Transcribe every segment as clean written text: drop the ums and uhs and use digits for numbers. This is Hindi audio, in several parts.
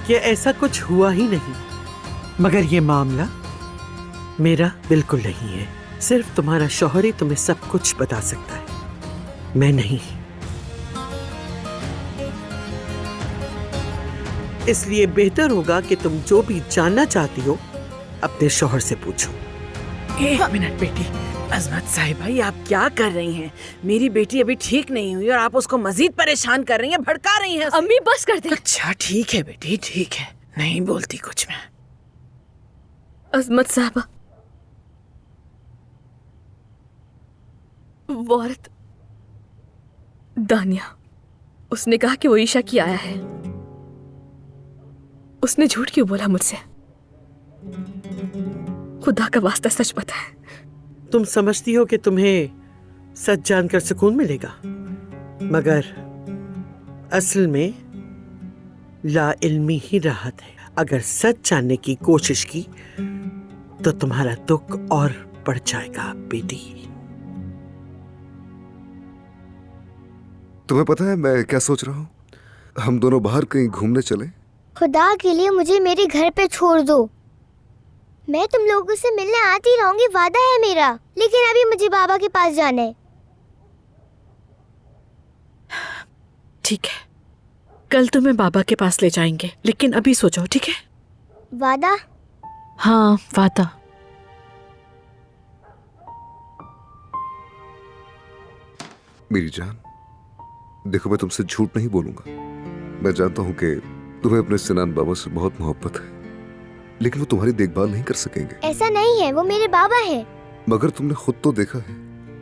कि ऐसा कुछ हुआ ही नहीं, मगर ये मामला मेरा बिल्कुल नहीं है। सिर्फ तुम्हारा शौहर ही तुम्हें सब कुछ बता सकता है, मैं नहीं। इसलिए बेहतर होगा कि तुम जो भी जानना चाहती हो अपने शौहर से पूछो। एक मिनट बेटी। अजमत साहिबा, ये आप क्या कर रही हैं? मेरी बेटी अभी ठीक नहीं हुई और आप उसको मजीद परेशान कर रही हैं, भड़का रही हैं। अम्मी बस कर दे। अच्छा ठीक है बेटी, ठीक है, नहीं बोलती कुछ मैं। अजमत साहिबा, वो औरत दानिया, उसने कहा कि वो ईशा की आया है। उसने झूठ क्यों बोला मुझसे? खुदा का वास्ता सच पता है। तुम समझती हो कि तुम्हें सच जानकर सुकून मिलेगा, मगर असल में लाइल्मी ही राहत है। अगर सच जानने की कोशिश की तो तुम्हारा दुख और बढ़ जाएगा बेटी। तुम्हें पता है मैं क्या सोच रहा हूँ? हम दोनों बाहर कहीं घूमने चले। खुदा के लिए मुझे मेरे घर पे छोड़ दो। मैं तुम लोगों से मिलने आती रहूंगी, वादा है मेरा। लेकिन अभी मुझे बाबा के पास जाना है। ठीक है, कल तुम्हें बाबा के पास ले जाएंगे, लेकिन अभी सो जाओ, ठीक है? वादा? हाँ, वादा। मेरी जान, देखो मैं तुमसे झूठ नहीं बोलूंगा। मैं जानता हूँ कि तुम्हें अपने सिनान बाबा से बहुत मोहब्बत है, लेकिन वो तुम्हारी देखभाल नहीं कर सकेंगे। ऐसा नहीं है, वो मेरे बाबा हैं। मगर तुमने खुद तो देखा है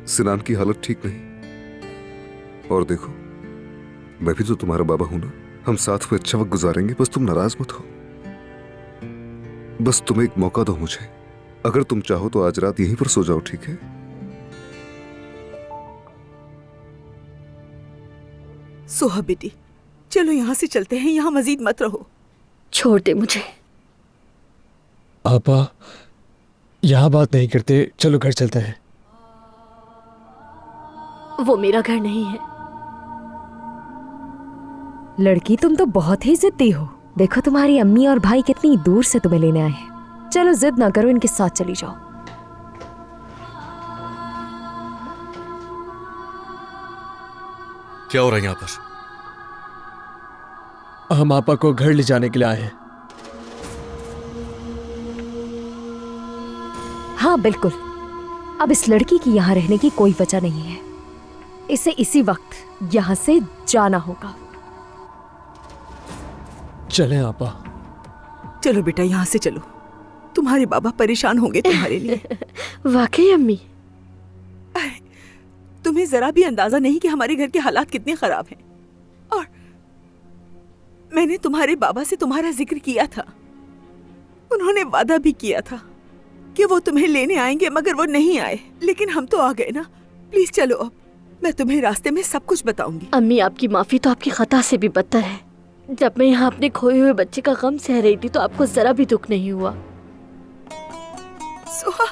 सिनान की हालत ठीक नहीं। और देखो, मैं भी तो तुम्हारा बाबा हूं ना। हम साथ में अच्छा वक्त गुजारेंगे, बस तुम नाराज मत हो। बस तुम्हें एक मौका दो मुझे। अगर तुम चाहो तो आज रात यहीं पर सो जाओ, ठीक है? सोहा बेटी, चलो यहाँ से चलते हैं, यहाँ मजीद मत रहो। छोड़ दे मुझे। आपा, यहाँ बात नहीं करते, चलो घर चलते हैं। वो मेरा घर नहीं है। लड़की, तुम तो बहुत ही जिद्दी हो। देखो तुम्हारी अम्मी और भाई कितनी दूर से तुम्हें लेने आए हैं। चलो जिद ना करो, इनके साथ चली जाओ। क्या हो रहा है यहाँ पर? हम आपा को घर ले जाने के लिए आए हैं। हाँ बिल्कुल, अब इस लड़की की यहाँ रहने की कोई वजह नहीं है। इसे इसी वक्त यहाँ से जाना होगा। चलें आपा। चलो बेटा, यहाँ से चलो। तुम्हारे बाबा परेशान होंगे तुम्हारे लिए। वाकई अम्मी, तुम्हें जरा भी अंदाजा नहीं कि हमारे घर के हालात कितने खराब हैं। और मैंने तुम्हारे बाबा से तुम्हारा जिक्र किया था। उन्होंने वादा भी किया था कि वो तुम्हें लेने आएंगे, मगर वो नहीं आए। लेकिन हम तो आ गए ना। प्लीज चलो, अब मैं तुम्हें रास्ते में सब कुछ बताऊंगी। अम्मी आपकी माफी तो आपकी खता से भी बदतर है। जब मैं यहाँ अपने खोए हुए बच्चे का गम सह रही थी तो आपको जरा भी दुख नहीं हुआ। सोहा,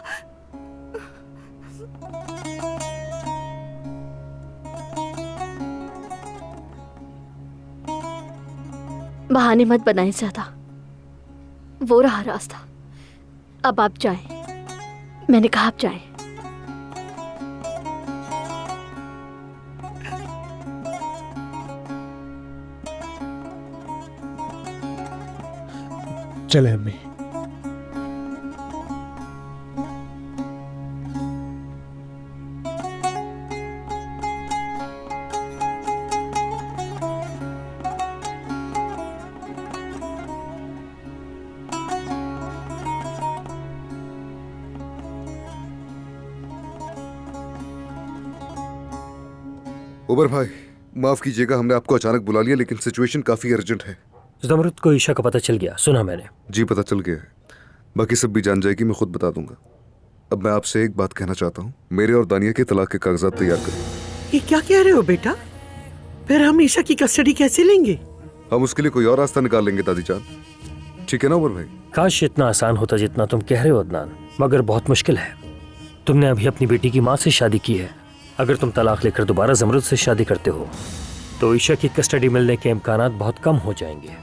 बहाने मत बनाए ज्यादा। वो रहा रास्ता, अब आप जाएं। मैंने कहा आप जाएं। चले अम्मी। उबर भाई, माफ कीजिएगा, हमने आपको अचानक बुला लिया, लेकिन सिचुएशन काफी अर्जेंट है। ज़मरुद को ईशा का पता चल गया? सुना मैंने। जी पता चल गया है, बाकी सब भी जान जाएगी, मैं खुद बता दूंगा। अब मैं आपसे एक बात कहना चाहता हूँ, मेरे और दानिया के तलाक के कागजात तैयार करें। ये क्या कह रहे हो बेटा? फिर हम ईशा की कस्टडी कैसे लेंगे? हम उसके लिए कोई और रास्ता निकाल लेंगे दादी जान, ठीक है ना उमर भाई? काश इतना आसान होता जितना तुम कह रहे हो अदनान, मगर बहुत मुश्किल है। तुमने अभी अपनी बेटी की माँ से शादी की है। अगर तुम तलाक लेकर दोबारा ज़मरुद से शादी करते हो तो ईशा की कस्टडी मिलने के इम्कानात बहुत कम हो जाएंगे।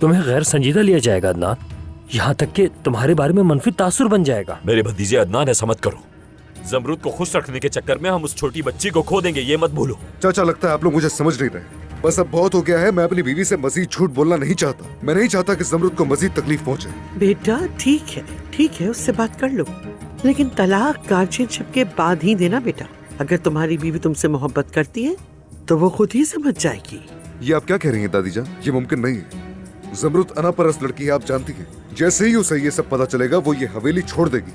तुम्हें गैर संजीदा लिया जाएगा अदनान। यहाँ तक कि तुम्हारे बारे में मनफी तासुर बन जाएगा। मेरे भतीजे अदनान, ऐसा मत करो। जमरूद को खुश रखने के चक्कर में हम उस छोटी बच्ची को खो देंगे, ये मत भूलो। चाचा, लगता है आप लोग मुझे समझ नहीं रहे। बस अब बहुत हो गया है। मैं अपनी बीवी से मजीद झूठ बोलना नहीं चाहता। मैं नहीं चाहता कि जमरूद को मजीद तकलीफ पहुंचे। बेटा ठीक है, उससे बात कर लो, लेकिन तलाक गार्जियनशिप के बाद ही देना बेटा। अगर तुम्हारी बीवी तुमसे मोहब्बत करती है तो वो खुद ही समझ जाएगी। ये आप क्या कह रही हैं दादी जान? ये मुमकिन नहीं है। जमरूद अनापरस लड़की है, आप जानती हैं। जैसे ही उसे ये सब पता चलेगा वो ये हवेली छोड़ देगी।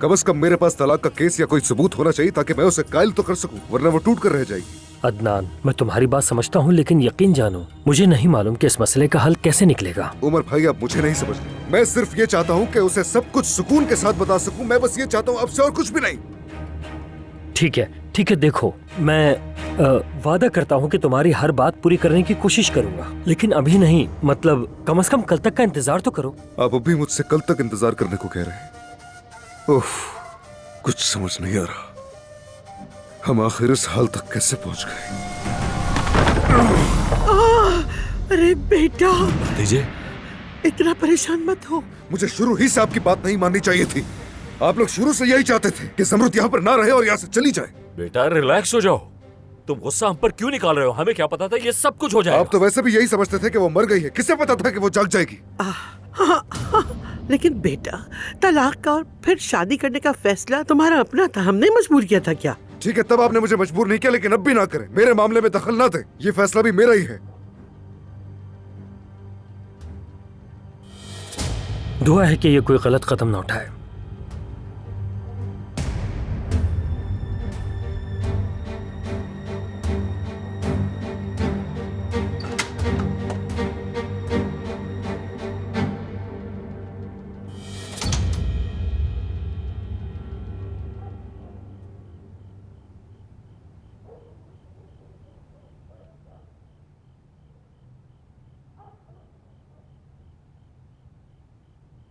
कम से कम मेरे पास तलाक का केस या कोई सबूत होना चाहिए ताकि मैं उसे कायल तो कर सकूं, वरना वो टूट कर रह जाएगी। अदनान, मैं तुम्हारी बात समझता हूँ, लेकिन यकीन जानो मुझे नहीं मालूम कि इस मसले का हल कैसे निकलेगा। उमर भाई, आप मुझे नहीं समझते। मैं सिर्फ ये चाहता हूँ कि उसे सब कुछ सुकून के साथ बता सकूं। मैं बस ये चाहता हूँ, अब से और कुछ भी नहीं। ठीक है, देखो मैं वादा करता हूँ कि तुम्हारी हर बात पूरी करने की कोशिश करूंगा, लेकिन अभी नहीं। मतलब कम से कम कल तक का इंतजार तो करो। आप अभी मुझसे कल तक इंतजार करने को कह रहे हैं? उफ, कुछ समझ नहीं आ रहा। हम आखिर इस हाल तक कैसे पहुंच गए? अरे बेटा, भतीजे, इतना परेशान मत हो। मुझे शुरू ही से आपकी बात नहीं माननी चाहिए थी। आप लोग शुरू से यही चाहते थे कि जमरूद यहाँ पर ना रहे और यहाँ से चली जाए। बेटा रिलैक्स हो जाओ। तुम गुस्सा हम पर क्यों निकाल रहे हो? हमें क्या पता था ये सब कुछ हो जाएगा। आप तो वैसे भी यही समझते थे कि वो मर गई है। किसे पता था कि वो जाग जाएगी? लेकिन बेटा, तलाक का और फिर शादी करने का फैसला तुम्हारा अपना था, हमने मजबूर किया था क्या? ठीक है, तब आपने मुझे मजबूर नहीं किया, लेकिन अब भी ना करें। मेरे मामले में दखल ना दे। ये फैसला भी मेरा ही है। दुआ है कि ये कोई गलत कदम ना उठाए।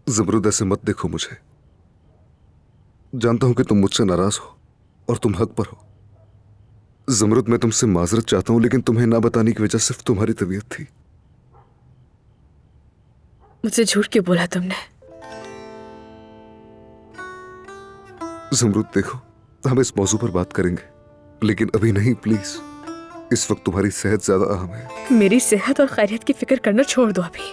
जमरूद, ऐसे मत देखो मुझे। जानता हूं कि तुम मुझसे नाराज हो और तुम हक पर हो। जमरूद, मैं तुमसे माजरत चाहता हूं, लेकिन तुम्हें ना बताने की वजह सिर्फ तुम्हारी तबीयत थी। मुझसे झूठ क्यों बोला तुमने? जमरूद देखो, हम इस मौजू पर बात करेंगे, लेकिन अभी नहीं प्लीज। इस वक्त तुम्हारी सेहत ज्यादा अहम है। मेरी सेहत और खैरियत की फिक्र करना छोड़ दो अभी।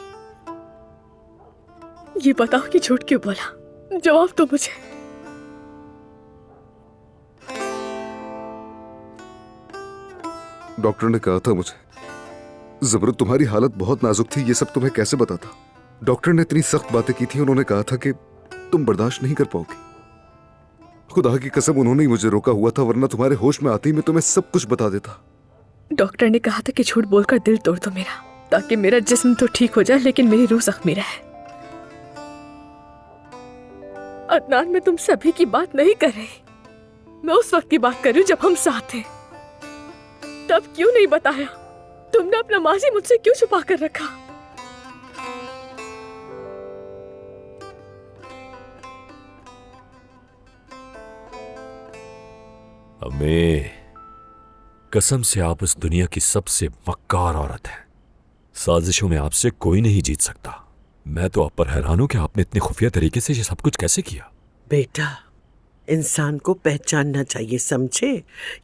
ये बताओ कि झूठ क्यों बोला? जवाब दो मुझे। डॉक्टर ने कहा था मुझे, जमरूद तुम्हारी हालत बहुत नाजुक थी। ये सब तुम्हें कैसे बताता? डॉक्टर ने इतनी सख्त बातें की थी। उन्होंने कहा था कि तुम बर्दाश्त नहीं कर पाओगी। खुदा की कसम, उन्होंने ही मुझे रोका हुआ था, वरना तुम्हारे होश में आते ही मैं तुम्हें सब कुछ बता देता। डॉक्टर ने कहा था कि झूठ बोलकर दिल तोड़ दो मेरा, ताकि मेरा जिस्म तो ठीक हो जाए लेकिन मेरी रूह जख्मी रहे। अदनान, मैं तुम सभी की बात नहीं कर रही। मैं उस वक्त की बात कर रही हूँ जब हम साथ थे। तब क्यों नहीं बताया? तुमने अपना माजी मुझसे क्यों छुपा कर रखा? अम्मी, कसम से आप इस दुनिया की सबसे मक्कार औरत हैं। साजिशों में आपसे कोई नहीं जीत सकता। मैं तो आप पर हैरान हूं कि आपने इतने खुफिया तरीके से ये सब कुछ कैसे किया। बेटा, इंसान को पहचानना चाहिए, समझे?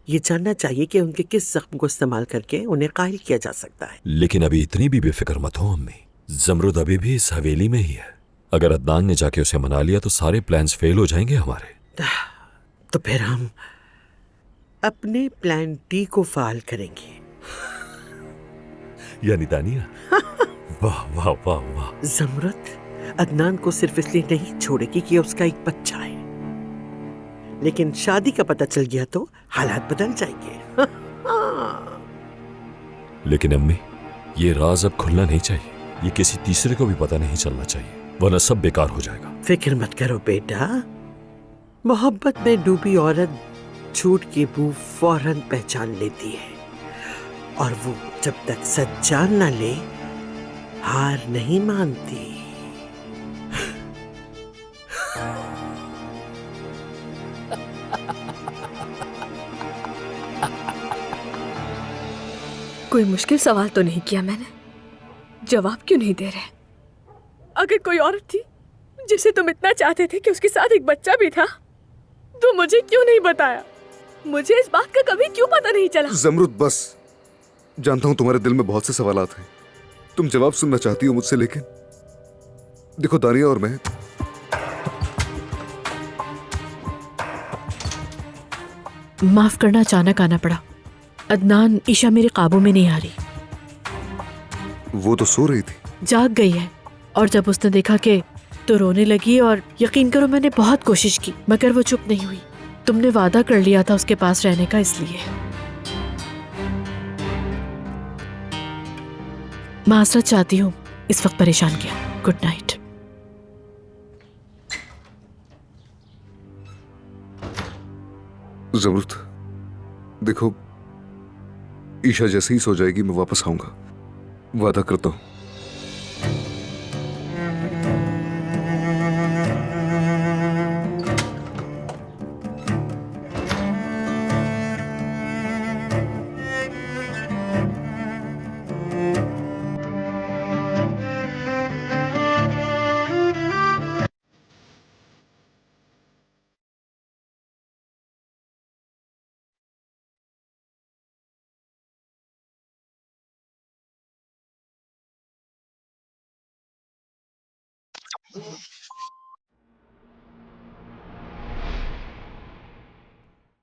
ये जानना चाहिए कि उनके किस जख्म को इस्तेमाल करके उन्हें कायल किया जा सकता है। लेकिन अभी इतनी भी बेफिक्र मत हो अम्मी। जमरूद अभी भी इस हवेली में ही है। अगर अदनान ने जाके उसे मना लिया तो सारे प्लान्स फेल हो जाएंगे हमारे। तो फिर हम अपने प्लान डी को फाल करेंगे। यानी दानिया। वाह वाह वाह वाह। जमरूद अदनान को सिर्फ इसलिए नहीं छोड़ेगी कि उसका एक बच्चा है, लेकिन शादी का पता चल गया तो हालात बदल जाएंगे। लेकिन अम्मी, ये राज अब खुलना नहीं चाहिए। ये किसी तीसरे को भी पता नहीं चलना चाहिए, वरना सब बेकार हो जाएगा। फिक्र मत करो बेटा, मोहब्बत में डूबी औरत झूठ की बू फौरन पहचान लेती है, और वो जब तक सच जान न ले हार नहीं मानती। कोई मुश्किल सवाल तो नहीं किया मैंने? जवाब क्यों नहीं दे रहे? अगर कोई औरत थी जिसे तुम इतना चाहते थे कि उसके साथ एक बच्चा भी था, तो मुझे क्यों नहीं बताया? मुझे इस बात का कभी क्यों पता नहीं चला? जमरुद बस, जानता हूं तुम्हारे दिल में बहुत से सवालात हैं, तुम जवाब सुनना चाहती हो मुझसे, लेकिन देखो दानिया और मैं, माफ करना, अचानक आना पड़ा। अदनान, ईशा मेरे काबू में नहीं आ रही। वो तो सो रही थी। जाग गई है, और जब उसने देखा कि तो रोने लगी, और यकीन करो मैंने बहुत कोशिश की मगर वो चुप नहीं हुई। तुमने वादा कर लिया था उसके पास रहने का, इसलिए। माजरत चाहती हूँ इस वक्त परेशान किया। Good night. जमरुद देखो, ईशा जैसे ही सो जाएगी मैं वापस आऊंगा, वादा करता हूं।